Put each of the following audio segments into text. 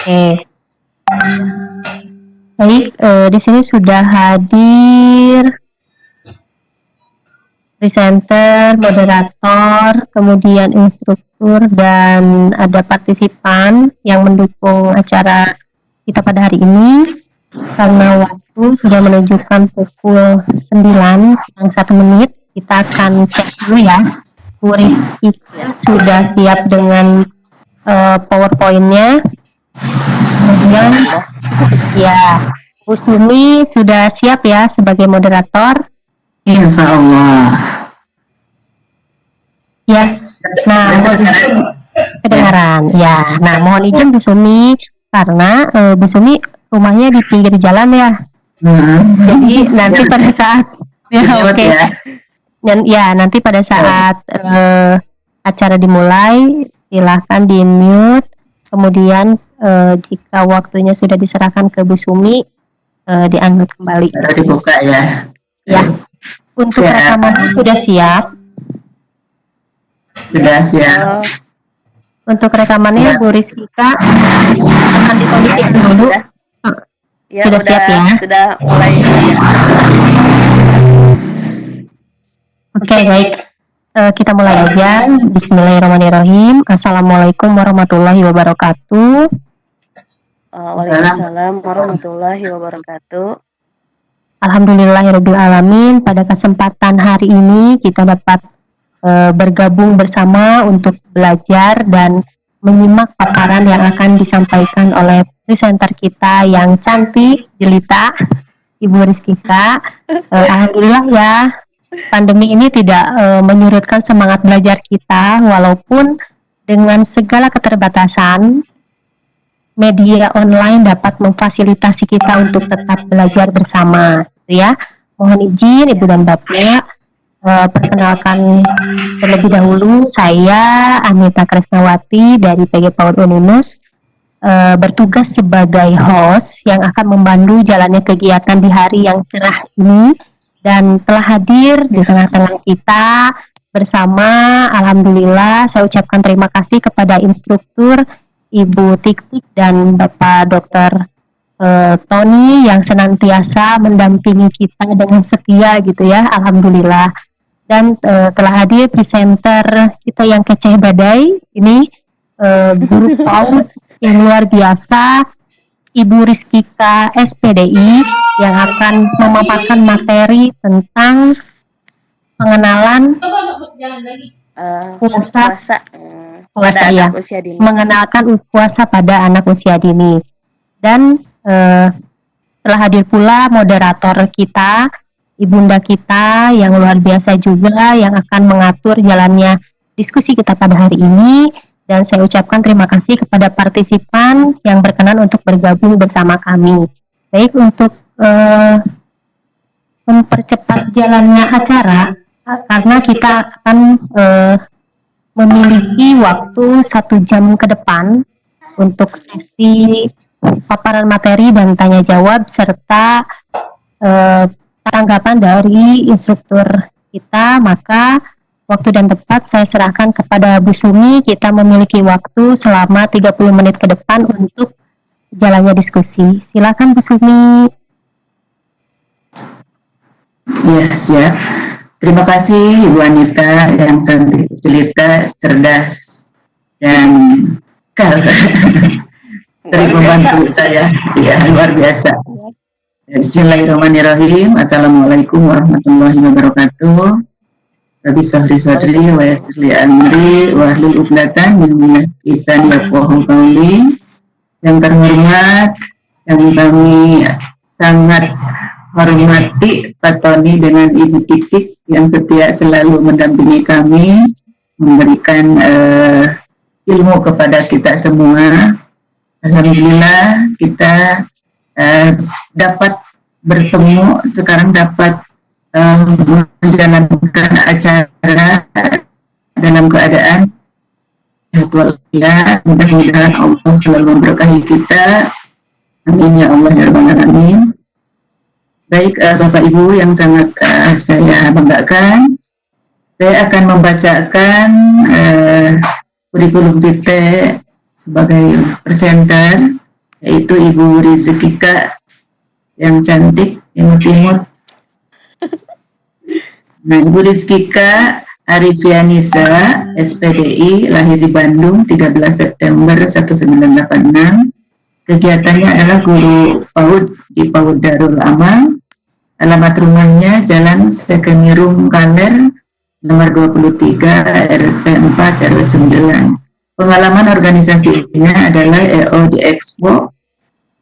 Oke, baik. Di sini sudah hadir presenter, moderator, kemudian instruktur, dan ada partisipan yang mendukung acara kita pada hari ini. Karena waktu sudah menunjukkan pukul 9 kurang 1 menit, kita akan cek dulu ya. Bu Rizky sudah siap dengan PowerPoint-nya. Kemudian ya, Bu Sumi sudah siap ya sebagai moderator. Insya Allah. Ya, nah mohon izin kedengaran. Ya, nah mohon izin Bu Sumi karena Bu Sumi rumahnya di pinggir jalan ya. Jadi nanti pada saat nanti pada saat acara dimulai silahkan di mute. Kemudian jika waktunya sudah diserahkan ke Bu Sumi di-unmute kembali. Dibuka ya. Ya. Untuk rekamannya sudah siap. Sudah siap. Untuk rekamannya Bu Rizkika akan dikondisikan dulu. Ya, sudah siap ya? Sudah mulai. Oke, baik. Kita mulai aja. Bismillahirrahmanirrahim. Assalamualaikum warahmatullahi wabarakatuh. Waalaikumsalam warahmatullahi wabarakatuh. Alhamdulillahirrabbilalamin. Pada kesempatan hari ini kita dapat bergabung bersama untuk belajar dan menyimak paparan yang akan disampaikan oleh presenter kita yang cantik, jelita, Ibu Rizkika. Alhamdulillah ya, pandemi ini tidak menyurutkan semangat belajar kita, walaupun dengan segala keterbatasan, media online dapat memfasilitasi kita untuk tetap belajar bersama, ya. Mohon izin Ibu dan Bapak, perkenalkan terlebih dahulu, saya Anita Kresnawati dari PG PAUD Uninus, bertugas sebagai host yang akan membantu jalannya kegiatan di hari yang cerah ini, dan telah hadir di tengah-tengah kita bersama. Alhamdulillah, saya ucapkan terima kasih kepada instruktur Ibu Tik-Tik dan Bapak Dr. Tony yang senantiasa mendampingi kita dengan setia gitu ya. Alhamdulillah. Dan telah hadir presenter kita yang keceh badai ini, guru PAUD yang luar biasa, Ibu Rizkika SPDI, yang akan memaparkan materi tentang pengenalan puasa ya, mengenalkan puasa pada anak usia dini. Dan telah hadir pula moderator kita, ibunda kita yang luar biasa juga, yang akan mengatur jalannya diskusi kita pada hari ini. Dan saya ucapkan terima kasih kepada partisipan yang berkenan untuk bergabung bersama kami. Baik, untuk mempercepat jalannya acara, karena kita akan memiliki waktu 1 jam ke depan untuk sesi paparan materi dan tanya jawab serta tanggapan dari instruktur kita, maka waktu dan tempat saya serahkan kepada Bu Sumi. Kita memiliki waktu selama 30 menit ke depan untuk jalannya diskusi. Silakan Bu Sumi. Ya, siap. Terima kasih Ibu Anita yang cantik, jelita, cerdas, dan sering membantu saya. Ya, luar biasa. Bismillahirrahmanirrahim. Assalamualaikum warahmatullahi wabarakatuh. Rabbi sahri sadri wa yassirli amri wa hlul 'uqdatam min lisani yafqahu qawli. Yang terhormat, yang kami sangat hormati Pak Tony dengan Ibu Tik-Tik yang setia selalu mendampingi kami, memberikan ilmu kepada kita semua. Alhamdulillah kita dapat bertemu, sekarang dapat menjalankan acara dalam keadaan ya, mudah-mudahan Allah selalu memberkahi kita. Amin ya Allah ya Rabbal Alamin. Baik, Bapak Ibu yang sangat saya banggakan, saya akan membacakan kurikulum kita sebagai presenter yaitu Ibu Rizkika yang cantik, imut-imut. Nah, Ibu Rizkika Arifianisa, SPDI, lahir di Bandung 13 September 1986. Kegiatannya adalah guru PAUD di PAUD Darul Amal. Alamat rumahnya Jalan Sekemirum Kaler, nomor 23, RT 4, RW 9. Pengalaman organisasinya adalah EO di Expo,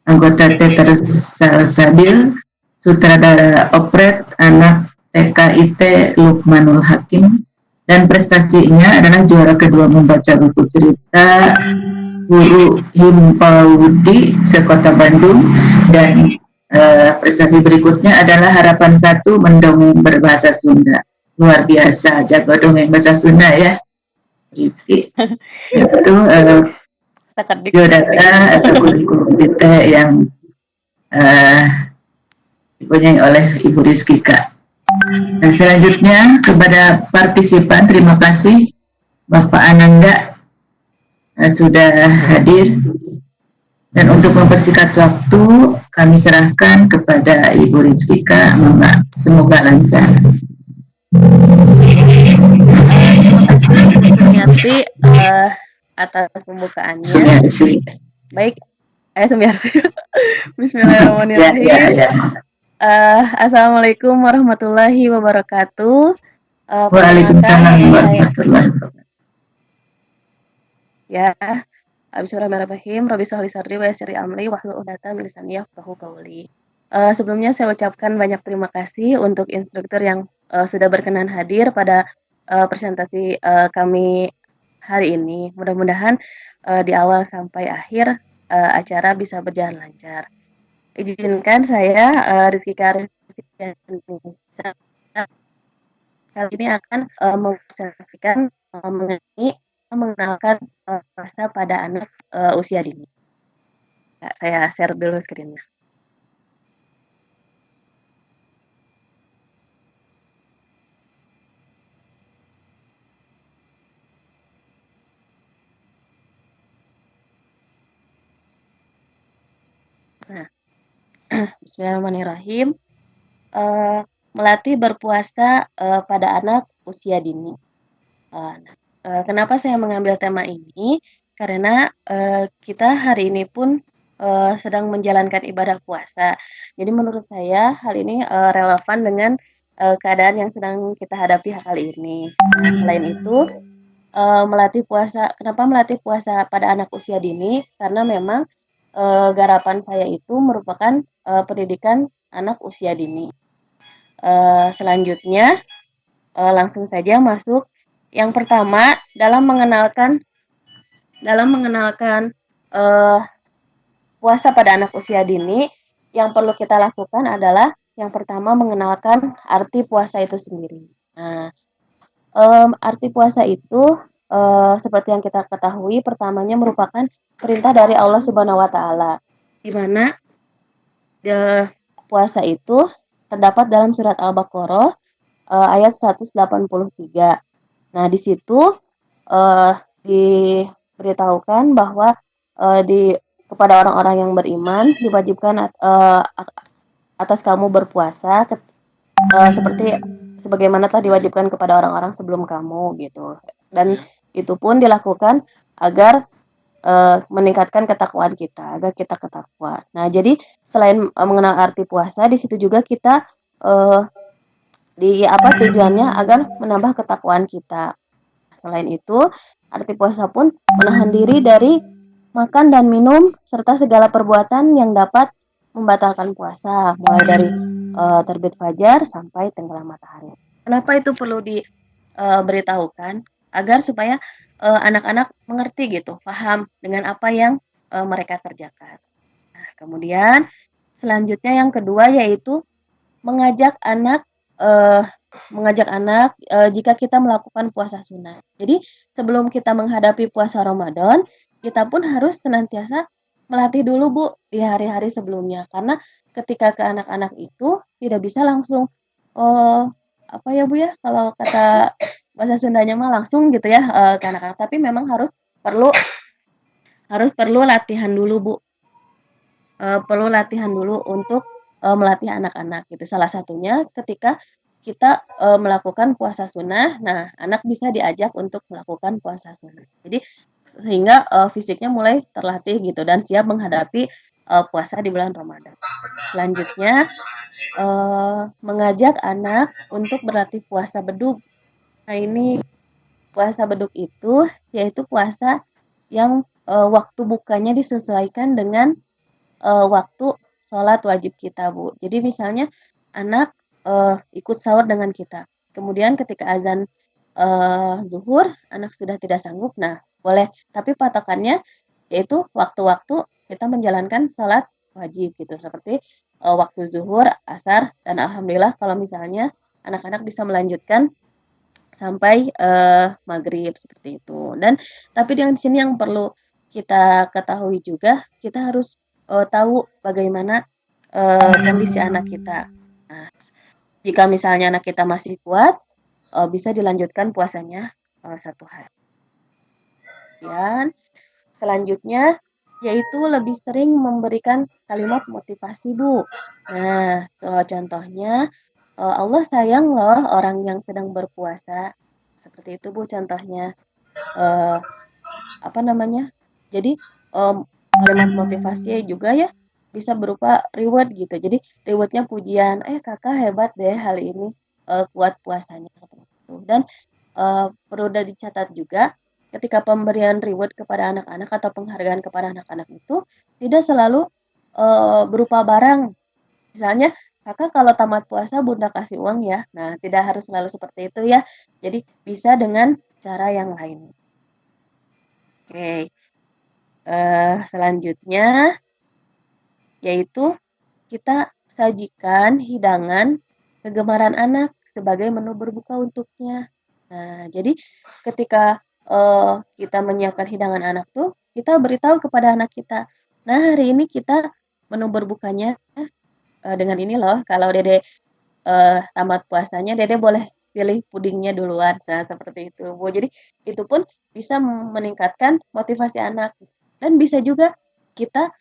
anggota Teater Salsabil, sutradara operet anak TKIT Lukmanul Hakim, dan prestasinya adalah juara kedua membaca buku cerita Guru Himpaudi sekota Bandung, dan prestasi berikutnya adalah Harapan 1 mendongeng berbahasa Sunda. Luar biasa, jago dongeng bahasa Sunda ya, Rizky. Itu biodata atau kurikulum kita yang dipunyai oleh Ibu Rizkika. Dan selanjutnya kepada partisipan, terima kasih Bapak Ananda sudah hadir. Dan untuk mempersingkat waktu, kami serahkan kepada Ibu Rizkika. Semoga lancar. Terima kasih Ibu Sumiarti atas pembukaannya. Sumiarsi. Baik, Sumiarsi. Bismillahirrahmanirrahim. Ya. Assalamualaikum warahmatullahi wabarakatuh. Waalaikumsalam warahmatullahi wabarakatuh. Ya, Bismillahirrahmanirrahim. Rabbi sholli sadri wa yassir amri wahlul 'uqdatam min lisani yafqahu qawli. Sebelumnya saya ucapkan banyak terima kasih untuk instruktur yang sudah berkenan hadir pada presentasi kami hari ini. Mudah-mudahan di awal sampai akhir acara bisa berjalan lancar. Izinkan saya Rizkika Arifianisa kali ini akan mempresentasikan mengenalkan puasa pada anak usia dini. Saya share dulu screen-nya. Nah, Bismillahirrahmanirrahim. Melatih berpuasa pada anak usia dini. Kenapa saya mengambil tema ini? Karena kita hari ini pun sedang menjalankan ibadah puasa. Jadi menurut saya hal ini relevan dengan keadaan yang sedang kita hadapi kali ini. Nah, selain itu, melatih puasa. Kenapa melatih puasa pada anak usia dini? Karena memang garapan saya itu merupakan pendidikan anak usia dini. Selanjutnya langsung saja masuk. Yang pertama dalam mengenalkan puasa pada anak usia dini, yang perlu kita lakukan adalah yang pertama mengenalkan arti puasa itu sendiri. Nah, arti puasa itu seperti yang kita ketahui, pertamanya merupakan perintah dari Allah Subhanahu wa Ta'ala, di mana puasa itu terdapat dalam surat Al-Baqarah ayat 183. Nah, di situ diberitahukan bahwa kepada orang-orang yang beriman diwajibkan atas kamu berpuasa seperti sebagaimana telah diwajibkan kepada orang-orang sebelum kamu gitu. Dan itu pun dilakukan agar meningkatkan ketakwaan kita, agar kita ketakwa. Nah, jadi selain mengenal arti puasa, di situ juga kita tujuannya agar menambah ketakwaan kita. Selain itu, arti puasa pun menahan diri dari makan dan minum serta segala perbuatan yang dapat membatalkan puasa, mulai dari terbit fajar sampai tenggelam matahari. Kenapa itu perlu diberitahukan? Agar supaya anak-anak mengerti gitu, paham dengan apa yang mereka kerjakan. Nah, kemudian selanjutnya yang kedua yaitu mengajak anak jika kita melakukan puasa sunnah. Jadi sebelum kita menghadapi puasa Ramadan, kita pun harus senantiasa melatih dulu Bu di hari-hari sebelumnya, karena ketika ke anak-anak itu tidak bisa langsung Bu ya, kalau kata bahasa Sundanya mah langsung gitu ya ke anak-anak, tapi memang harus perlu latihan dulu Bu. perlu latihan dulu untuk melatih anak-anak gitu. Salah satunya ketika kita melakukan puasa sunnah, nah anak bisa diajak untuk melakukan puasa sunnah. Jadi sehingga fisiknya mulai terlatih gitu dan siap menghadapi puasa di bulan Ramadan. Selanjutnya mengajak anak untuk berlatih puasa bedug. Nah ini puasa bedug itu yaitu puasa yang waktu bukanya disesuaikan dengan waktu sholat wajib kita, Bu. Jadi misalnya anak ikut sahur dengan kita. Kemudian ketika azan zuhur, anak sudah tidak sanggup. Nah, boleh. Tapi patokannya yaitu waktu-waktu kita menjalankan sholat wajib gitu. Seperti waktu zuhur, asar, dan alhamdulillah kalau misalnya anak-anak bisa melanjutkan sampai maghrib seperti itu. Dan tapi dengan di sini yang perlu kita ketahui juga, kita harus tahu bagaimana kondisi anak kita. Nah, jika misalnya anak kita masih kuat, bisa dilanjutkan puasanya 1 hari. Dan selanjutnya yaitu lebih sering memberikan kalimat motivasi, Bu. Nah, contohnya Allah sayang loh orang yang sedang berpuasa. Seperti itu, Bu, contohnya. Eh, apa namanya? Jadi kalimat motivasi juga ya bisa berupa reward gitu. Jadi rewardnya pujian, kakak hebat deh hari ini kuat puasanya seperti itu. Dan perlu dicatat juga ketika pemberian reward kepada anak-anak atau penghargaan kepada anak-anak itu tidak selalu berupa barang. Misalnya kakak kalau tamat puasa bunda kasih uang ya. Nah tidak harus selalu seperti itu ya. Jadi bisa dengan cara yang lain. Oke. Selanjutnya yaitu kita sajikan hidangan kegemaran anak sebagai menu berbuka untuknya. Nah, jadi ketika kita menyiapkan hidangan anak tuh, kita beritahu kepada anak kita, nah hari ini kita menu berbukanya dengan ini loh. Kalau Dede tamat puasanya, Dede boleh pilih pudingnya duluan. Nah, seperti itu, Bu. Jadi itu pun bisa meningkatkan motivasi anak. Dan bisa juga kita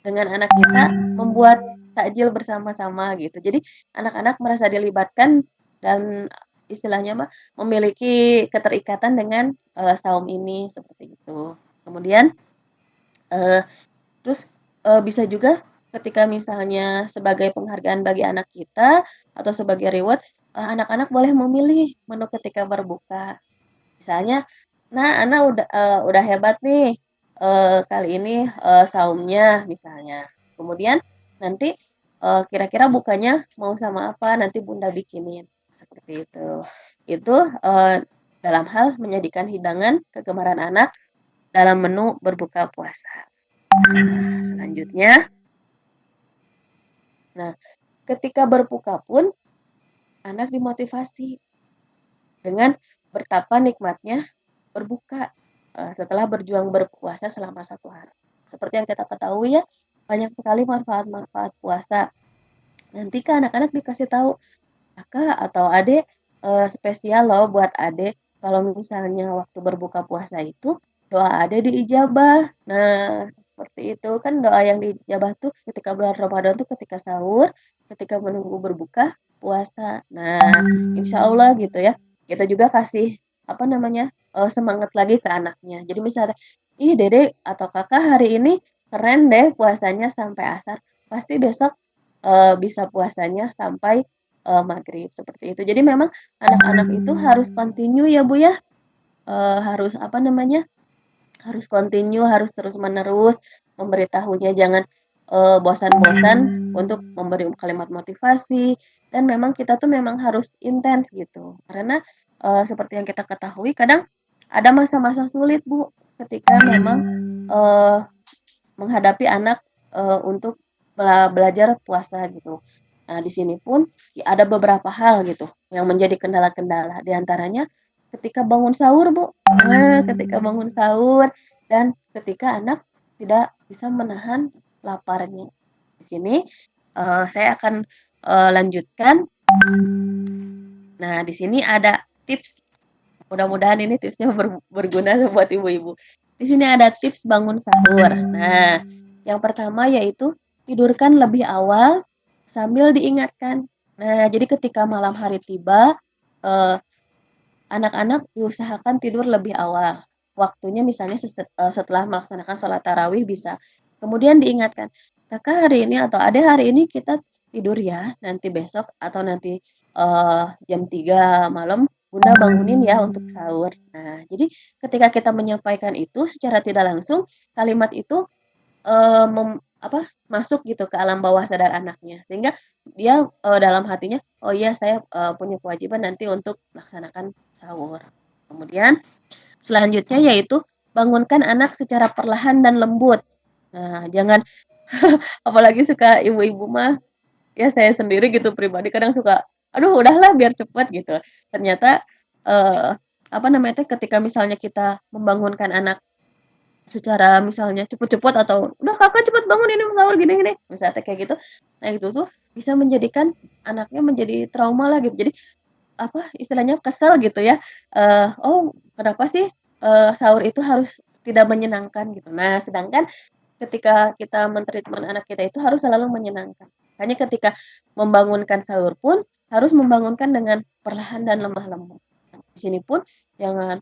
dengan anak kita membuat takjil bersama-sama gitu. Jadi anak-anak merasa dilibatkan dan istilahnya mah memiliki keterikatan dengan saum ini seperti itu. Kemudian eh, terus bisa juga ketika misalnya sebagai penghargaan bagi anak kita atau sebagai reward, anak-anak boleh memilih menu ketika berbuka. Misalnya, nah anak udah hebat nih kali ini saumnya misalnya. Kemudian nanti kira-kira bukanya mau sama apa nanti bunda bikinin seperti itu. Itu dalam hal menyajikan hidangan kegemaran anak dalam menu berbuka puasa. Nah, selanjutnya, nah ketika berbuka pun anak dimotivasi dengan betapa nikmatnya berbuka setelah berjuang berpuasa selama 1 hari. Seperti yang kita ketahui ya, banyak sekali manfaat-manfaat puasa. Nanti kan anak-anak dikasih tahu, kakak atau adek spesial loh buat adek. Kalau misalnya waktu berbuka puasa itu doa adek diijabah. Nah, seperti itu kan doa yang diijabah tuh ketika bulan Ramadan tuh ketika sahur, ketika menunggu berbuka puasa. Nah, insya Allah gitu ya. Kita juga kasih apa namanya semangat lagi ke anaknya. Jadi misalnya, ih dede atau kakak hari ini keren deh puasanya sampai asar. Pasti besok bisa puasanya sampai maghrib seperti itu. Jadi memang anak-anak itu harus continue ya Bu ya, harus apa namanya, harus continue, harus terus-menerus memberitahunya, jangan bosan-bosan untuk memberi kalimat motivasi. Dan memang kita tuh memang harus intens gitu, karena seperti yang kita ketahui kadang ada masa-masa sulit Bu, ketika memang menghadapi anak untuk belajar puasa gitu. Nah, di sini pun ada beberapa hal gitu yang menjadi kendala-kendala. Di antaranya ketika bangun sahur, Bu. Nah, ketika bangun sahur dan ketika anak tidak bisa menahan laparnya. Di sini saya akan lanjutkan. Nah, di sini ada tips. Mudah-mudahan ini tipsnya berguna buat ibu-ibu. Di sini ada tips bangun sahur. Nah, Yang pertama yaitu tidurkan lebih awal sambil diingatkan. Nah, jadi ketika malam hari tiba, eh, anak-anak diusahakan tidur lebih awal. Waktunya misalnya setelah melaksanakan sholat tarawih bisa. Kemudian diingatkan, kakak hari ini atau adek hari ini kita tidur ya, nanti besok atau nanti jam 3 malam Bunda bangunin ya untuk sahur. Nah, jadi ketika kita menyampaikan itu secara tidak langsung, kalimat itu masuk gitu ke alam bawah sadar anaknya. Sehingga dia, dalam hatinya, "Oh iya saya, punya kewajiban nanti untuk melaksanakan sahur." Kemudian selanjutnya yaitu bangunkan anak secara perlahan dan lembut. Nah, jangan apalagi suka ibu-ibu mah, ya saya sendiri gitu pribadi kadang suka, "Aduh udahlah biar cepet," gitu. Ternyata, eee, ketika misalnya kita membangunkan anak secara misalnya cepet-cepet atau, "Udah Kakak cepet bangun ini mau sahur gini gini," misalnya kayak gitu. Nah itu tuh bisa menjadikan anaknya menjadi trauma lah gitu. Jadi istilahnya kesel gitu ya, "Oh kenapa sih, sahur itu harus tidak menyenangkan?" Gitu. Nah sedangkan ketika kita men-treatment anak kita itu harus selalu menyenangkan. Makanya ketika membangunkan sahur pun harus membangunkan dengan perlahan dan lemah lembut. Di sini pun jangan,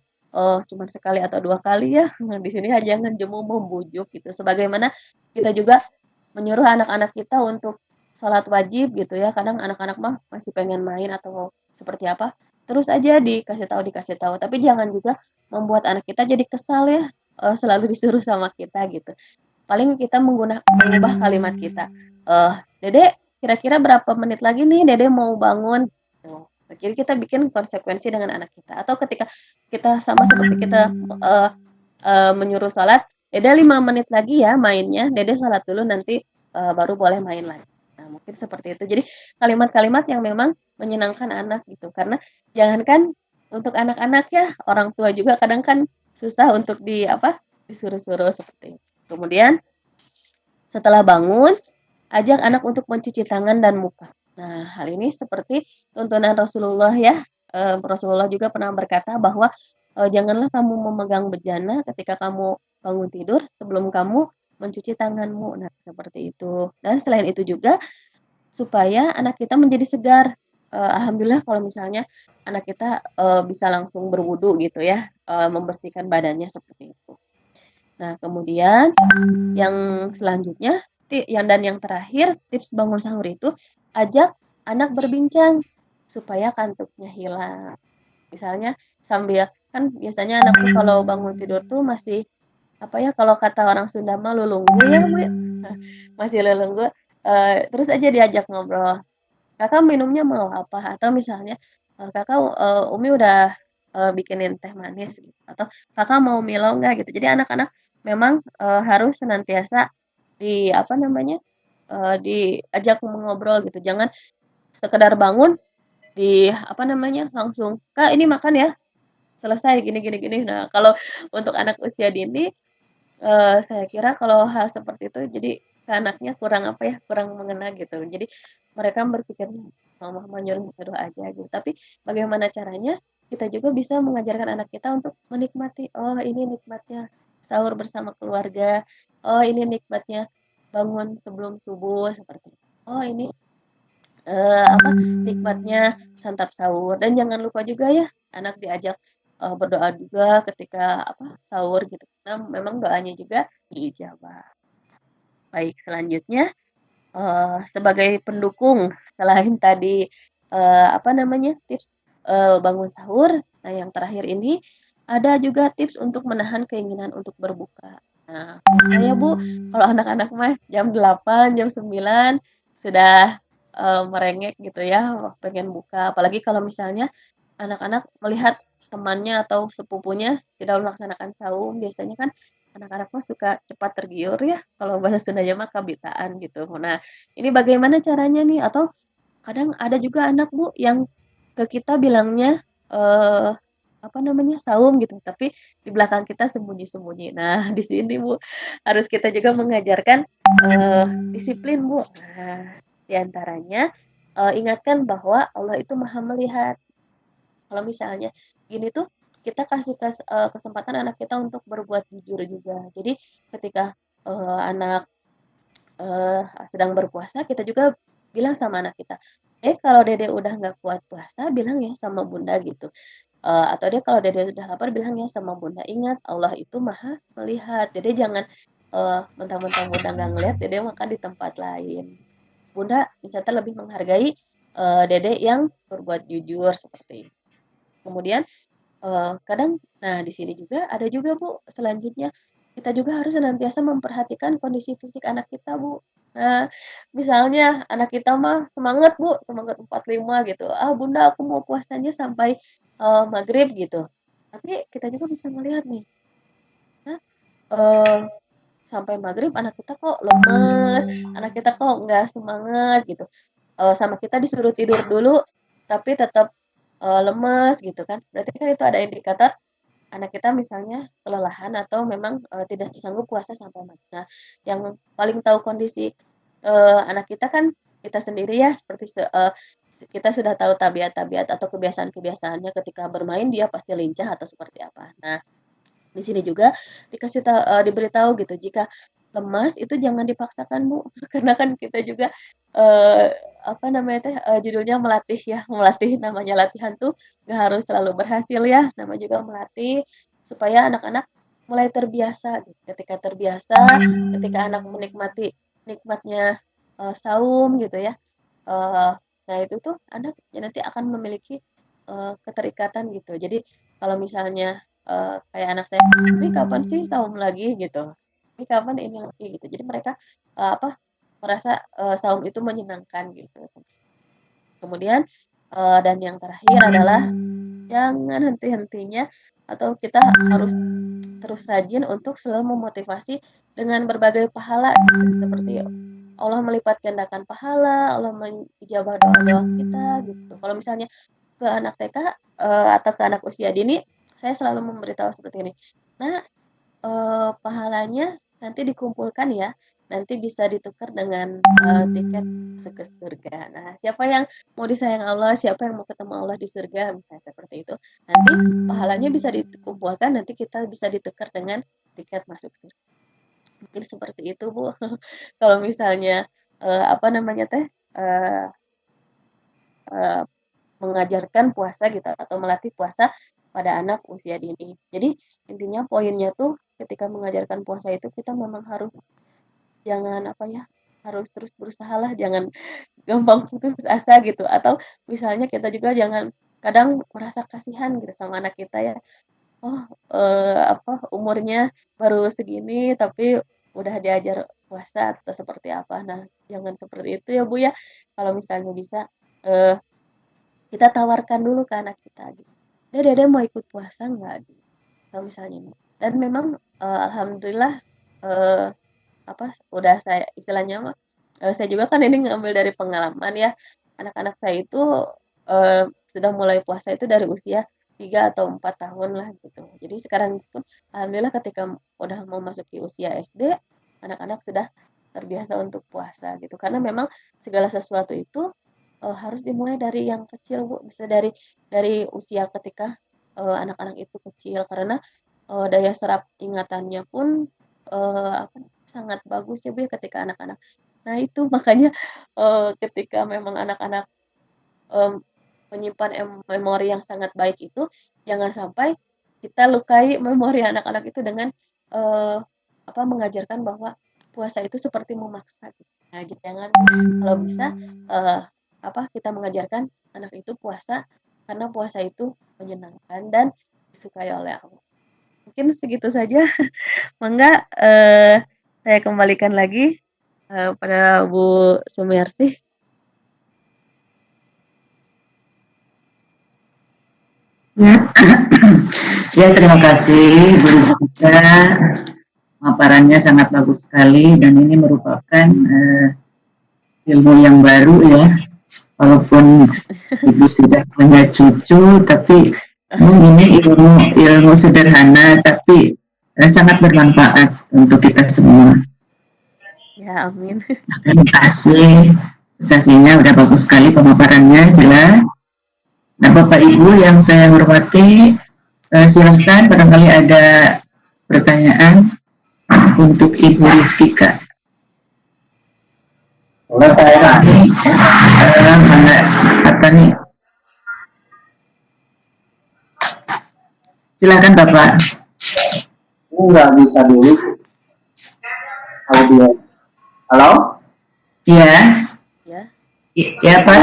cuman sekali atau 2 kali ya, di sini jangan jemu membujuk gitu. Sebagaimana kita juga menyuruh anak-anak kita untuk sholat wajib gitu ya, kadang anak-anak mah masih pengen main atau seperti apa, terus aja dikasih tahu, tapi jangan juga membuat anak kita jadi kesal ya, selalu disuruh sama kita gitu. Paling kita mengubah kalimat kita, "Dede, kira-kira berapa menit lagi nih Dede mau bangun?" Tuh. Jadi kita bikin konsekuensi dengan anak kita. Atau ketika kita sama seperti kita, eee eee, menyuruh sholat, "Dede 5 menit lagi ya mainnya, Dede sholat dulu nanti, baru boleh main lagi." Nah, mungkin seperti itu. Jadi kalimat-kalimat yang memang menyenangkan anak gitu. Karena jangankan untuk anak-anak ya, orang tua juga kadang kan susah untuk disuruh-suruh seperti itu. Kemudian setelah bangun, ajak anak untuk mencuci tangan dan muka. Nah, hal ini seperti tuntunan Rasulullah ya. Rasulullah juga pernah berkata bahwa janganlah kamu memegang bejana ketika kamu bangun tidur sebelum kamu mencuci tanganmu. Nah, seperti itu. Dan selain itu juga supaya anak kita menjadi segar. Alhamdulillah kalau misalnya anak kita bisa langsung berwudu gitu ya, membersihkan badannya seperti itu. Nah, kemudian yang selanjutnya, yang terakhir, tips bangun sahur itu ajak anak berbincang supaya kantuknya hilang. Misalnya sambil kan biasanya anak tuh kalau bangun tidur tuh masih kalau kata orang Sunda mah lulunggu ya, Bu, ya. Nah, masih lulunggu, terus aja diajak ngobrol. Kakak minumnya mau apa? Atau misalnya, Kakak, Umi udah, bikinin teh manis gitu, atau Kakak mau Milo nggak gitu. Jadi anak-anak memang, harus senantiasa diajak ngobrol gitu. Jangan sekedar bangun langsung, "Kak ini makan ya, selesai gini gini gini." Nah kalau untuk anak usia dini, saya kira kalau hal seperti itu jadi ke anaknya kurang mengena gitu. Jadi mereka berpikir, "Mama mah nyuruh-nyuruh aja," gitu. Tapi bagaimana caranya kita juga bisa mengajarkan anak kita untuk menikmati, "Oh ini nikmatnya sahur bersama keluarga. Oh ini nikmatnya bangun sebelum subuh," seperti itu. "Oh ini, nikmatnya santap sahur." Dan jangan lupa juga ya anak diajak, berdoa juga ketika sahur gitu, karena memang doanya juga diijabah. Baik, selanjutnya, sebagai pendukung selain tadi, tips, bangun sahur, nah yang terakhir ini ada juga tips untuk menahan keinginan untuk berbuka. Nah, biasanya Bu, kalau anak-anak mah jam 8 jam 9 sudah, merengek gitu ya, wah pengen buka. Apalagi kalau misalnya anak-anak melihat temannya atau sepupunya tidak melaksanakan saum, biasanya kan anak-anak mah suka cepat tergiur ya, kalau bahasa Sundanya mah kabitaan gitu. Nah, ini bagaimana caranya nih? Atau kadang ada juga anak Bu yang ke kita bilangnya, saum gitu, tapi di belakang kita sembunyi-sembunyi. Nah, di sini Bu, harus kita juga mengajarkan, disiplin Bu. Nah, di antaranya, ingatkan bahwa Allah itu Maha melihat. Kalau misalnya gini tuh, kita kasih kesempatan anak kita untuk berbuat jujur juga. Jadi ketika, anak sedang berpuasa, kita juga bilang sama anak kita, kalau Dede udah nggak kuat puasa, bilang ya sama Bunda gitu. Atau dia kalau Dede udah lapar, bilang ya sama Bunda, ingat Allah itu Maha melihat. Dede jangan mentang-mentang Bunda nggak ngelihat, Dede makan di tempat lain. Bunda bisa lebih menghargai Dede yang berbuat jujur seperti itu. Kemudian kadang, nah di sini juga ada juga Bu, selanjutnya kita juga harus senantiasa memperhatikan kondisi fisik anak kita Bu. Nah, misalnya anak kita mah semangat Bu, semangat 45 gitu, "Ah Bunda aku mau puasanya sampai maghrib," gitu. Tapi kita juga bisa melihat nih, nah, eee, sampai maghrib anak kita kok lemes, anak kita kok nggak semangat gitu, sama kita disuruh tidur dulu, tapi tetap lemes gitu kan. Berarti kan itu ada indikator anak kita misalnya kelelahan atau memang tidak sanggup puasa sampai maghrib. Nah, yang paling tahu kondisi anak kita kan kita sendiri ya, seperti kita sudah tahu tabiat-tabiat atau kebiasaan-kebiasaannya ketika bermain dia pasti lincah atau seperti apa. Nah, di sini juga diberitahu gitu, jika lemas itu jangan dipaksakan Bu, karena kan kita juga, eee, apa namanya teh, judulnya melatih ya, melatih namanya latihan tuh nggak harus selalu berhasil ya, namanya juga melatih supaya anak-anak mulai terbiasa gitu. Ketika terbiasa, ketika anak menikmati nikmatnya, saum gitu ya, eee, nah itu tuh anak ya nanti akan memiliki, keterikatan gitu. Jadi kalau misalnya kayak anak saya, "Ini kapan sih saum lagi?" Gitu. "Ini kapan ini lagi?" Gitu. Jadi mereka, apa, merasa, saum itu menyenangkan gitu. Kemudian, dan yang terakhir adalah jangan henti-hentinya atau kita harus terus rajin untuk selalu memotivasi dengan berbagai pahala gitu. Seperti Allah melipat gandakan pahala, Allah mengijabah doa-doa kita gitu. Kalau misalnya ke anak TK, atau ke anak usia dini, saya selalu memberitahu seperti ini, "Nak, pahalanya nanti dikumpulkan ya, nanti bisa ditukar dengan, tiket masuk ke surga." Nah, siapa yang mau disayang Allah, siapa yang mau ketemu Allah di surga, misalnya seperti itu, nanti pahalanya bisa dikumpulkan, nanti kita bisa ditukar dengan tiket masuk surga. Mungkin seperti itu, Bu. Kalau misalnya, apa namanya teh, eee eee mengajarkan puasa gitu atau melatih puasa pada anak usia dini. Jadi intinya poinnya tuh ketika mengajarkan puasa itu kita memang harus jangan apa ya, harus terus berusahalah, jangan gampang putus asa gitu. Atau misalnya kita juga jangan kadang merasa kasihan gitu sama anak kita ya. Oh, apa, umurnya baru segini tapi udah diajar puasa atau seperti apa. Nah, jangan seperti itu ya Bu ya. Kalau misalnya bisa, eee kita tawarkan dulu ke anak kita gitu, Dede mau ikut puasa nggak?" Gitu, atau misalnya nih. Dan memang, alhamdulillah, eee, apa, udah saya istilahnya mah, saya juga kan ini ngambil dari pengalaman ya, anak-anak saya itu, sudah mulai puasa itu dari usia 3 atau 4 tahun lah gitu. Jadi sekarang pun alhamdulillah ketika udah mau masuki usia SD, anak-anak sudah terbiasa untuk puasa gitu. Karena memang segala sesuatu itu harus dimulai dari yang kecil, Bu, bisa dari usia ketika, anak-anak itu kecil karena, daya serap ingatannya pun, apa, sangat bagus ya, Bu, ya, ketika anak-anak. Nah itu makanya, ketika memang anak-anak, mmm, menyimpan memori yang sangat baik itu, jangan sampai kita lukai memori anak-anak itu dengan, eee, apa, mengajarkan bahwa puasa itu seperti memaksa gitu. Nah jangan, kalau bisa, eee apa, kita mengajarkan anak itu puasa, karena puasa itu menyenangkan dan disukai oleh Allah. Mungkin segitu saja. Mangga, saya kembalikan lagi, pada Bu Sumiarsi. Ya, ya terima kasih Bu Rizka. Paparannya sangat bagus sekali dan ini merupakan ilmu yang baru ya. Walaupun Ibu sudah punya cucu, tapi ini ilmu sederhana tapi sangat bermanfaat untuk kita semua. Ya, amin. Terima kasih. Sesinya udah bagus sekali pemaparannya, jelas. Nah, Bapak Ibu yang saya hormati, silakan barangkali ada pertanyaan untuk Ibu Rizky, Kak. Silakan Bapak. Nggak bisa dulu kalau dia. Halo? Iya, Ya. ya Pak.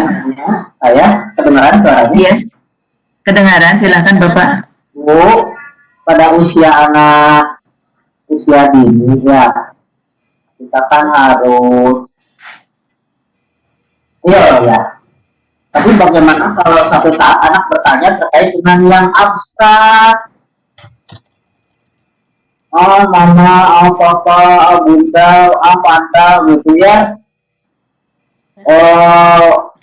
Saya kedengaran suaranya? Yes, kedengaran. Silakan Bapak. Bu, pada usia anak usia dini ya, kita kan harus ya. Tapi bagaimana kalau satu saat anak bertanya terkait dengan yang abstrak? Oh, mama, oh papa, oh bunda, oh panda gitu ya. Oh,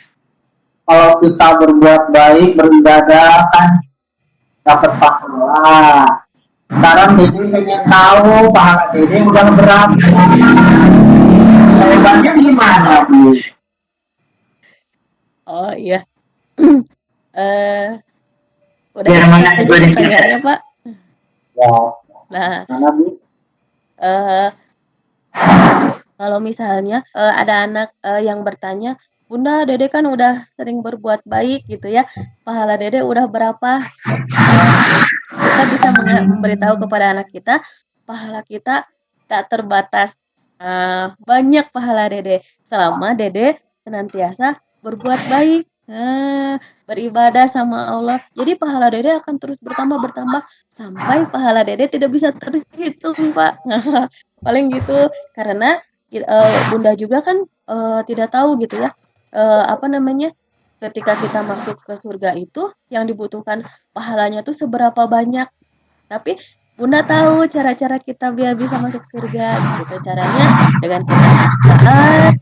kalau kita berbuat baik, beribadah kan dapat pahala. Sekarang Dede pengen tahu pahala Dede udah berapa? Jawabannya gimana, Bu? Oh iya. Udah Biar kita mana aja boleh pertanyaannya, Pak. Ya, Nah, mana Bu? eh kalau misalnya ada anak yang bertanya, Bunda, Dede kan udah sering berbuat baik gitu ya, pahala Dede udah berapa? Kita bisa memberitahu kepada anak kita, pahala kita tak terbatas. Banyak pahala Dede selama Dede senantiasa berbuat baik, beribadah sama Allah. Jadi pahala Dede akan terus bertambah sampai pahala Dede tidak bisa terhitung, Pak. Paling gitu, karena Bunda juga kan tidak tahu gitu ya, apa namanya, ketika kita masuk ke surga itu yang dibutuhkan pahalanya tuh seberapa banyak. Tapi Bunda tahu cara-cara kita biar bisa masuk surga gitu. Caranya dengan kita taat,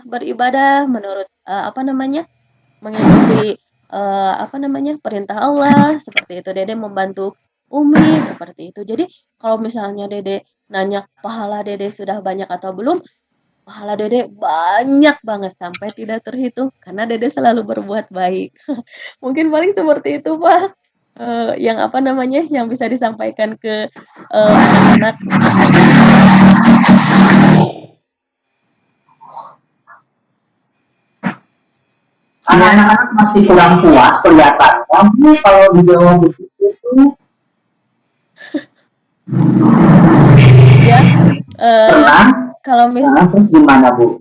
beribadah menurut apa namanya? Mengikuti apa namanya? Perintah Allah seperti itu. Dede membantu Umi seperti itu. Jadi kalau misalnya Dede nanya pahala Dede sudah banyak atau belum, pahala Dede banyak banget sampai tidak terhitung karena Dede selalu berbuat baik. Mungkin paling seperti itu, Pak. Yang apa namanya, yang bisa disampaikan ke anak-anak. Anak-anak masih kurang puas kelihatannya kalau dijawab begitu. Ya, Pernah? kalau Nah, terus gimana Bu?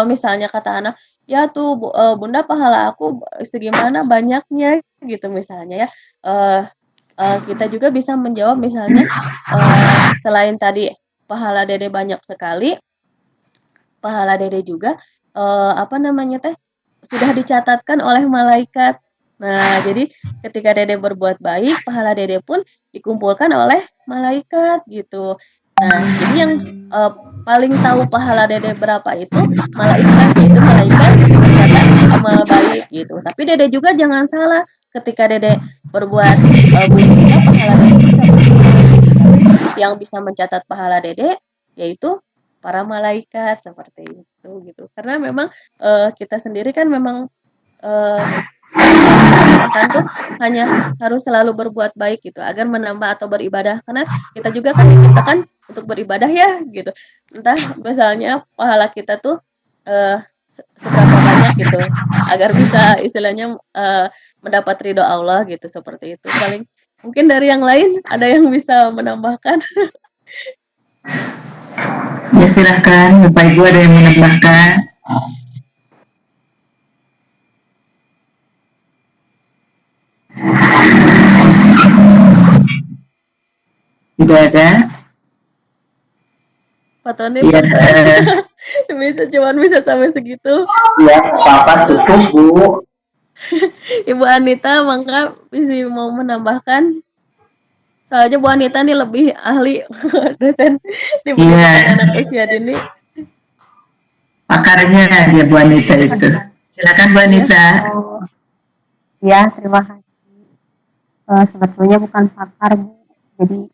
misalnya kata anak, ya tuh Bunda pahala aku segimana banyaknya gitu misalnya ya. Kita juga bisa menjawab misalnya selain tadi pahala Dede banyak sekali, pahala Dede juga apa namanya teh sudah dicatatkan oleh malaikat. Nah, jadi ketika Dede berbuat baik, pahala Dede pun dikumpulkan oleh malaikat gitu. Nah, jadi yang paling tahu pahala Dede berapa itu malaikat, yaitu malaikat mencatat amal baik gitu. Tapi Dede juga jangan salah, ketika Dede berbuat buruk juga pahala Dede bisa berkurang gitu. Tapi yang bisa mencatat pahala Dede yaitu para malaikat seperti itu gitu. Karena memang kita sendiri kan memang kan tuh hanya harus selalu berbuat baik gitu agar menambah atau beribadah, karena kita juga kan diciptakan untuk beribadah ya gitu. Entah misalnya pahala kita tuh seberapa banyak gitu agar bisa istilahnya mendapat ridho Allah gitu, seperti itu. Paling mungkin dari yang lain ada yang bisa menambahkan. Ya silahkan, Bapak Ibu ada yang menambahkan. Tidak ada. Pak Tony, Ya, bisa sampai segitu. Ya, Bapak cukup Bu. Ibu Anita, mangga bisa mau menambahkan? Soalnya Bu Anita nih lebih ahli dosen di pendidikan anak usia dini. Pakarnya dia Bu Anita itu. Silakan Bu Anita. Ya, terima kasih. Sebetulnya bukan pakar, Bu. Jadi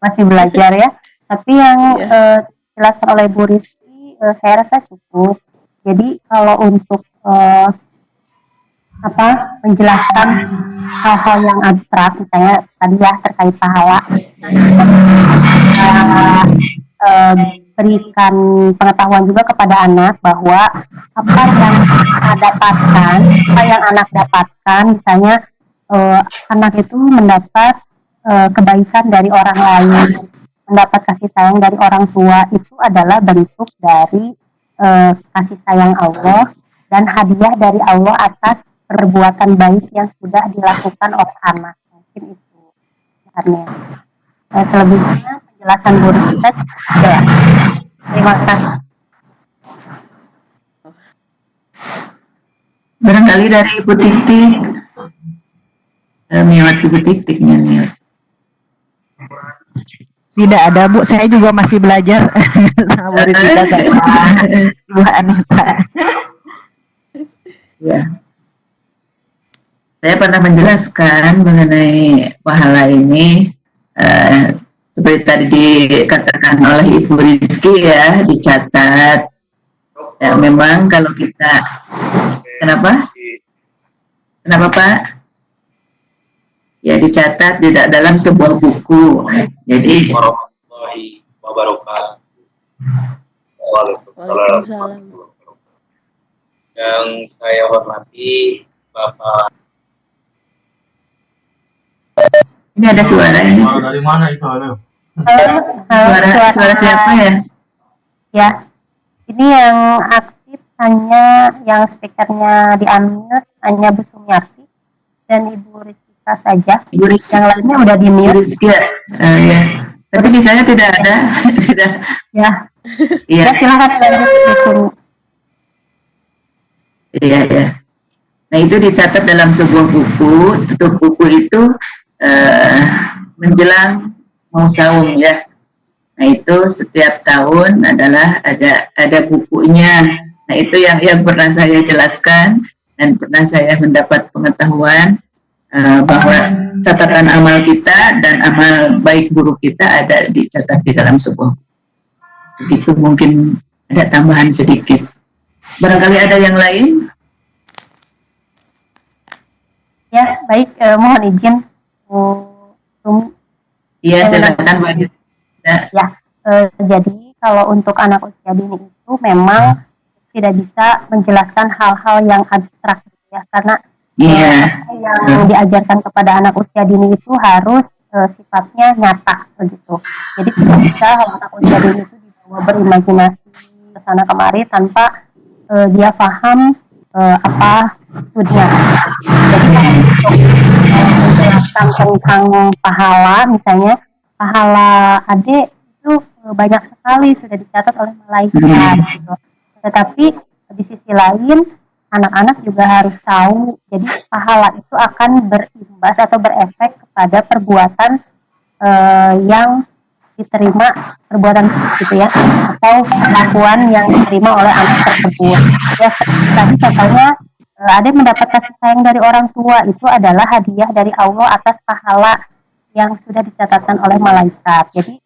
masih belajar ya. Tapi yang dijelaskan oleh Bu Rizky, saya rasa cukup. Jadi kalau untuk menjelaskan hal-hal yang abstrak, misalnya tadi ya terkait pahala, berikan pengetahuan juga kepada anak bahwa apa yang anak dapatkan, misalnya anak itu mendapat kebaikan dari orang lain, mendapat kasih sayang dari orang tua, itu adalah bentuk dari kasih sayang Allah dan hadiah dari Allah atas perbuatan baik yang sudah dilakukan oleh anak. Mungkin itu karena selebihnya penjelasan guru kita cukup jelas. Terima kasih. Barangkali dari Ibu Titik, miwat Ibu Titiknya miwat. Tidak ada Bu, saya juga masih belajar sama Bu Rizika sama Bu Anita. Ya. Saya pernah menjelaskan mengenai pahala ini, seperti tadi dikatakan oleh Ibu Rizky ya, dicatat. Ya, memang kalau kita, kenapa Pak? Ya, dicatat tidak dalam sebuah buku. Jadi warahmatullahi wabarakatuh. Waalaikumsalam. Yang saya hormati Bapak. ini ada suara ini. Dari mana itu? Halo. Suara siapa ya? Ya, ini yang aktif hanya yang speakernya di-unmute hanya Bu Sumiarsi dan Ibu Rizka saja. Ibu Rizky. Yang lainnya udah Ibu di-mute. Rizky ya. Ya. Tapi di saya tidak ada. Tidak. Ya. Iya. Ya, silakan lanjut Bu Sumi. Iya, ya. Nah, itu dicatat dalam sebuah buku. Tutup buku itu menjelang mau saum ya. Nah, itu setiap tahun adalah ada bukunya. Nah, itu yang pernah saya jelaskan dan pernah saya mendapat pengetahuan bahwa catatan amal kita dan amal baik buruk kita ada dicatat di dalam sebuah buku. Begitu, mungkin ada tambahan sedikit. Barangkali ada yang lain? Ya, baik, mohon izin Bu Sumi. Iya, silakan Bu Adit. Ya, jadi kalau untuk anak usia dini itu memang tidak bisa menjelaskan hal-hal yang abstrak ya, karena apa yang diajarkan kepada anak usia dini itu harus sifatnya nyata begitu. Jadi tidak bisa anak usia dini itu dibawa berimajinasi ke sana kemari tanpa dia paham apa maksudnya. Jadi kalau untuk menjelaskan tentang pahala, misalnya pahala adik itu banyak sekali sudah dicatat oleh malaikat gitu. Tetapi di sisi lain anak-anak juga harus tahu, jadi pahala itu akan berimbas atau berefek kepada perbuatan yang diterima, perbuatan gitu ya, atau perlakuan yang diterima oleh anak tersebut. Ya, tadi contohnya ada mendapat kasih sayang dari orang tua, itu adalah hadiah dari Allah atas pahala yang sudah dicatatkan oleh malaikat. Jadi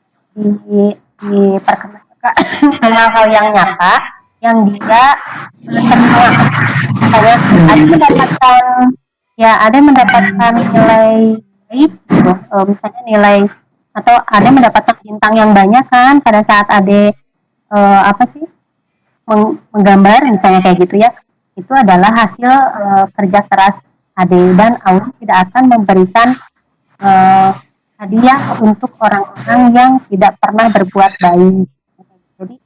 diperkenalkan hal-hal yang nyata yang dia terima. Misalnya ada mendapatkan nilai baik gitu, misalnya nilai, atau ada mendapatkan bintang yang banyak kan pada saat ada menggambar misalnya kayak gitu ya, itu adalah hasil kerja keras Ade, dan Allah tidak akan memberikan hadiah untuk orang-orang yang tidak pernah berbuat baik. Jadi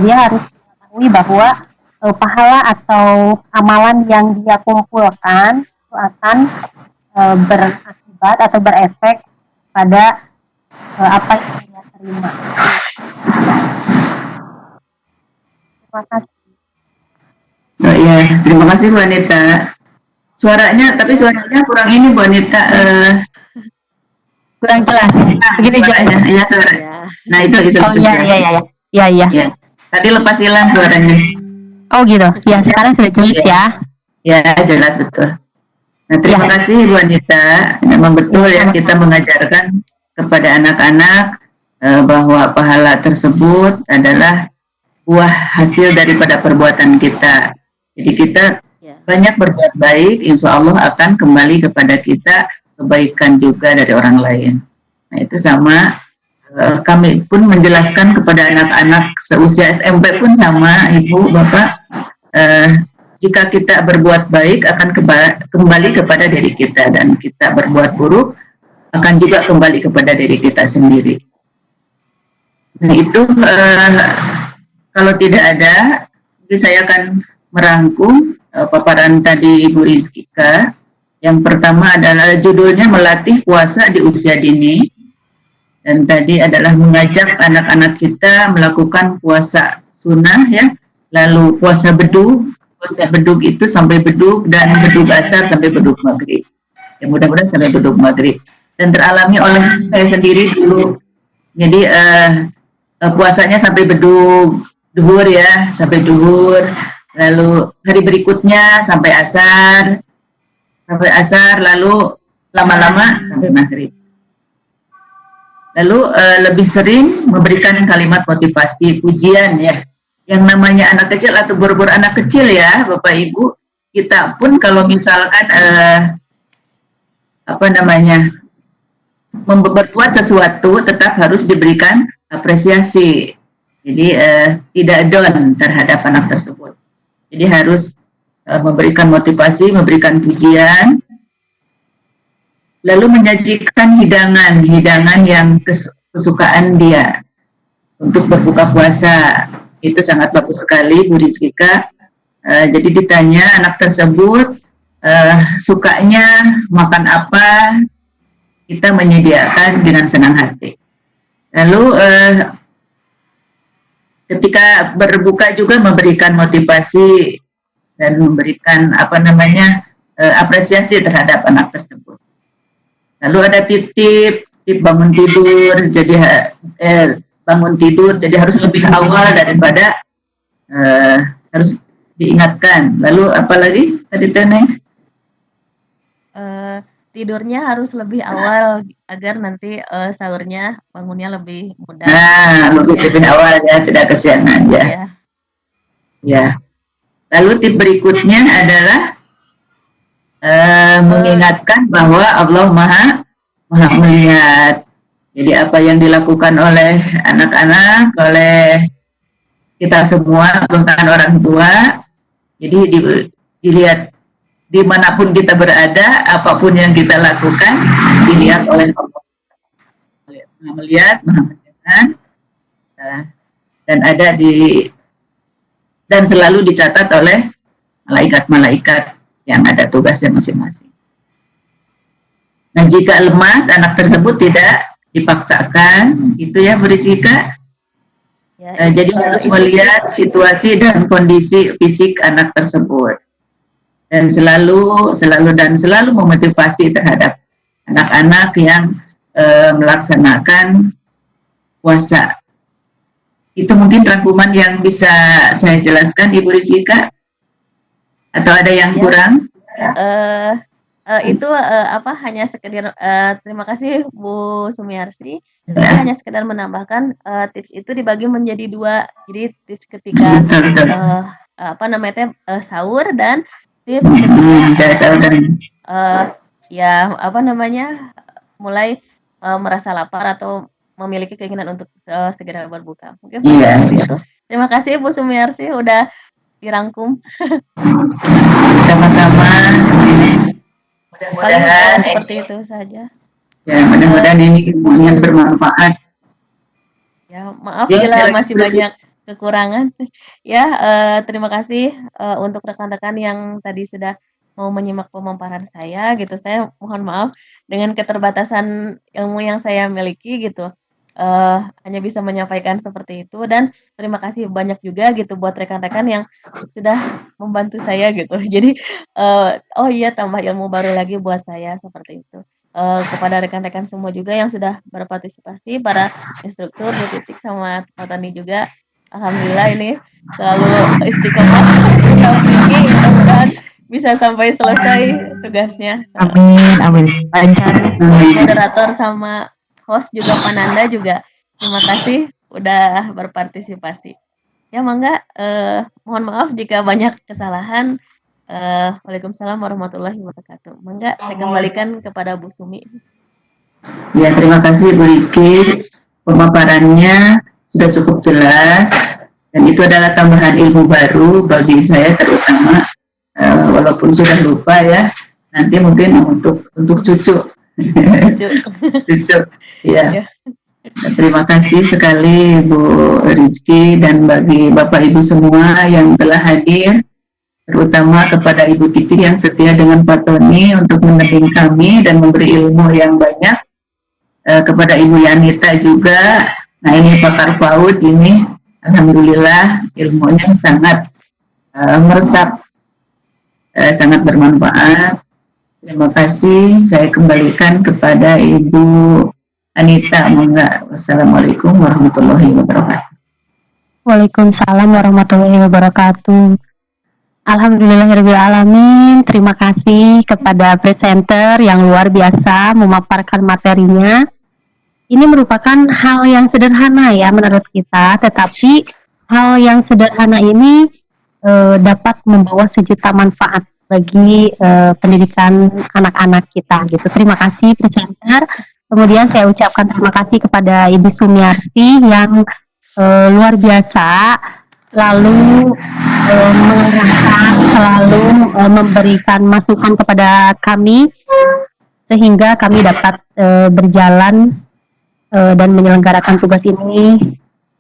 dia harus mengetahui bahwa pahala atau amalan yang dia kumpulkan itu akan berakibat atau berefek pada apa yang dia terima. Terima kasih. Oh iya, terima kasih Bu Anita. Suaranya kurang ini Bu Anita, Kurang jelas. Begitu suaranya. jelas. Iya, suara. Nah, itu Oh iya. Ya. Tadi lepas hilang suaranya. Oh gitu. Ya, sekarang sudah jelas ya. Ya, jelas betul. Nah, terima kasih Bu Anita. Memang betul ya, kita mengajarkan kepada anak-anak bahwa pahala tersebut adalah buah hasil daripada perbuatan kita. Jadi kita banyak berbuat baik, insya Allah akan kembali kepada kita kebaikan juga dari orang lain. Nah, itu sama kami pun menjelaskan kepada anak-anak seusia SMP pun sama, Ibu, Bapak, jika kita berbuat baik akan kembali kepada diri kita, dan kita berbuat buruk akan juga kembali kepada diri kita sendiri. Nah itu kalau tidak ada, mungkin saya akan merangkum paparan tadi Ibu Rizkika. Yang pertama adalah judulnya melatih puasa di usia dini, dan tadi adalah mengajak anak-anak kita melakukan puasa sunnah ya, lalu puasa bedug itu sampai bedug, dan bedug asar sampai bedug maghrib. Ya mudah-mudahan sampai bedug maghrib. Dan teralami oleh saya sendiri dulu. Jadi puasanya sampai bedug duhur ya, sampai duhur. Lalu hari berikutnya sampai asar, lalu lama-lama sampai maghrib. Lalu lebih sering memberikan kalimat motivasi, pujian ya. Yang namanya anak kecil atau bor-bor anak kecil ya, Bapak Ibu, kita pun kalau misalkan berbuat sesuatu tetap harus diberikan apresiasi. Jadi tidak down terhadap anak tersebut. Jadi harus memberikan motivasi, memberikan pujian, lalu menyajikan hidangan yang kesukaan dia untuk berbuka puasa. Itu sangat bagus sekali, Bu Rizkika. Jadi ditanya anak tersebut sukanya makan apa, kita menyediakan dengan senang hati. Lalu ketika berbuka juga memberikan motivasi dan memberikan apresiasi terhadap anak tersebut. Lalu ada tip bangun tidur, jadi harus lebih awal daripada harus diingatkan. Lalu apalagi tadi Teneng? Tidurnya harus lebih awal agar nanti sahurnya bangunnya lebih mudah. Nah, lebih awal ya, tidak kesiangan ya. Ya. Lalu tip berikutnya adalah mengingatkan bahwa Allah Maha melihat. Jadi apa yang dilakukan oleh anak-anak, oleh kita semua, bahkan orang tua, jadi dilihat dimanapun kita berada, apapun yang kita lakukan, dilihat oleh Allah. Maha melihat, Maha mendengar, dan selalu dicatat oleh malaikat-malaikat yang ada tugasnya masing-masing. Nah, jika lemas, anak tersebut tidak dipaksakan, itu ya Bu Rizkika. Jadi harus melihat situasi dan kondisi fisik anak tersebut, dan selalu memotivasi terhadap anak-anak yang melaksanakan puasa. Itu mungkin rangkuman yang bisa saya jelaskan, Ibu Rizkika, atau ada yang kurang? Itu hanya sekedar terima kasih Bu Sumiarsi. Hanya sekedar menambahkan tips itu dibagi menjadi 2. Jadi tips ketika sahur, dan tips ketika mulai merasa lapar atau memiliki keinginan untuk segera berbuka. Mungkin itu. Terima kasih Bu Sumiarsi udah dirangkum. Sama-sama. Mudah-mudahan seperti itu saja. Ya, mudah-mudahan ini semuanya bermanfaat. Ya, maaf bila masih banyak kekurangan. Ya, terima kasih untuk rekan-rekan yang tadi sudah mau menyimak pemaparan saya gitu. Saya mohon maaf dengan keterbatasan ilmu yang saya miliki gitu. Hanya bisa menyampaikan seperti itu, dan terima kasih banyak juga gitu buat rekan-rekan yang sudah membantu saya gitu. Jadi tambah ilmu baru lagi buat saya seperti itu. Kepada rekan-rekan semua juga yang sudah berpartisipasi, para instruktur Bu Titik sama Pak Tani juga, alhamdulillah ini selalu istiqomah mudah-mudahan bisa sampai selesai tugasnya. Amin. Lancar. Moderator sama host juga Pananda juga, terima kasih udah berpartisipasi. Ya mangga, mohon maaf jika banyak kesalahan. Waalaikumsalam warahmatullahi wabarakatuh. Mangga saya kembalikan kepada Bu Sumi. Ya, terima kasih Bu Rizky. Pemaparannya sudah cukup jelas, dan itu adalah tambahan ilmu baru bagi saya terutama. walaupun sudah lupa ya, nanti mungkin untuk cucu. Cucu, ya. Ya. Terima kasih sekali Bu Rizky dan bagi Bapak Ibu semua yang telah hadir, terutama kepada Ibu Titi yang setia dengan Pak Tony untuk mendampingi kami dan memberi ilmu yang banyak. Kepada Ibu Yanita juga, nah ini pakar PAUD ini, alhamdulillah ilmunya sangat meresap, sangat bermanfaat. Terima kasih. Saya kembalikan kepada Ibu Anita. Wassalamualaikum warahmatullahi wabarakatuh. Waalaikumsalam warahmatullahi wabarakatuh. Alhamdulillahirrahmanirrahim. Terima kasih kepada presenter yang luar biasa memaparkan materinya. Ini merupakan hal yang sederhana ya menurut kita, tetapi hal yang sederhana ini dapat membawa sejuta manfaat bagi pendidikan anak-anak kita gitu. Terima kasih presenter. Kemudian saya ucapkan terima kasih kepada Ibu Sumiarsi yang luar biasa, lalu mengarahkan, selalu memberikan masukan kepada kami sehingga kami dapat berjalan dan menyelenggarakan tugas ini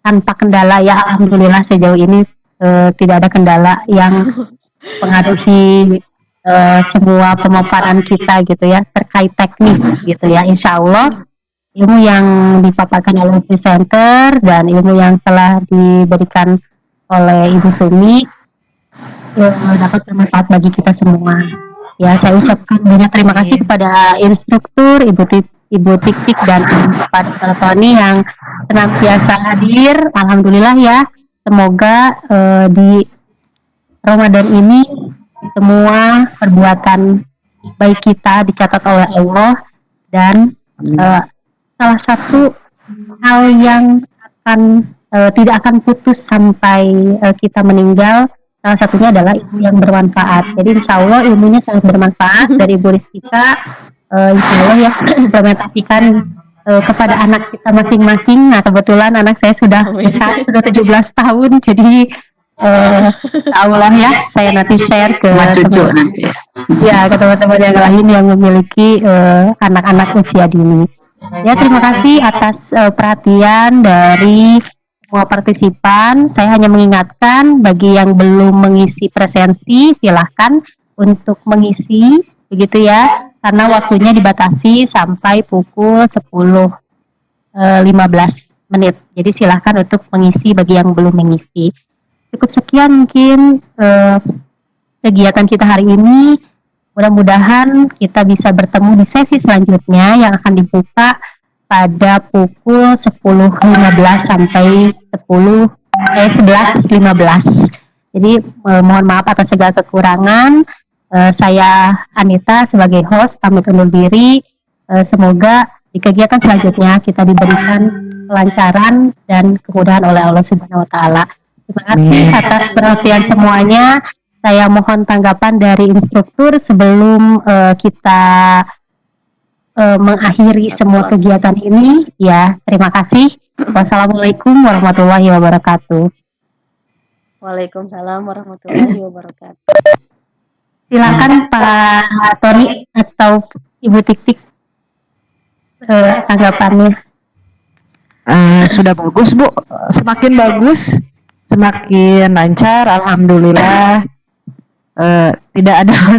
tanpa kendala ya. Alhamdulillah sejauh ini tidak ada kendala yang pengaruhi semua pemaparan kita gitu ya terkait teknis gitu ya. Insya Allah ilmu yang dipaparkan oleh presenter dan ilmu yang telah diberikan oleh Ibu Sumi dapat bermanfaat bagi kita semua. Ya, saya ucapkan banyak terima kasih kepada instruktur Ibu Tik dan Pak Tony yang senantiasa hadir. Alhamdulillah ya. Semoga di Ramadan ini semua perbuatan baik kita dicatat oleh Allah dan salah satu hal yang akan tidak akan putus sampai kita meninggal, salah satunya adalah ilmu yang bermanfaat. Jadi insya Allah ilmunya sangat bermanfaat dari Bu Rizkika, insya Allah ya implementasikan kepada anak kita masing-masing. Nah kebetulan anak saya sudah besar, sudah 17 tahun, jadi insya Allah ya saya nanti share ke teman-teman yang lain yang memiliki anak-anak usia dini. Ya, terima kasih atas perhatian dari semua partisipan. Saya hanya mengingatkan bagi yang belum mengisi presensi, silahkan untuk mengisi, begitu ya, karena waktunya dibatasi sampai pukul 10.15 menit. Jadi silahkan untuk mengisi bagi yang belum mengisi. Cukup sekian mungkin kegiatan kita hari ini. Mudah-mudahan kita bisa bertemu di sesi selanjutnya yang akan dibuka pada pukul 10.15 sampai 11.15. Jadi mohon maaf atas segala kekurangan. Saya Anita sebagai host pamit undur diri. Semoga di kegiatan selanjutnya kita diberikan kelancaran dan kemudahan oleh Allah Subhanahu wa taala. Terima kasih atas perhatian semuanya. Saya mohon tanggapan dari instruktur sebelum kita mengakhiri semua kegiatan ini. Ya, terima kasih. Wassalamualaikum warahmatullahi wabarakatuh. Waalaikumsalam warahmatullahi wabarakatuh. Silakan Pak Tony atau Ibu Tik tanggapannya. Sudah bagus Bu, semakin bagus, semakin lancar, alhamdulillah. Tidak ada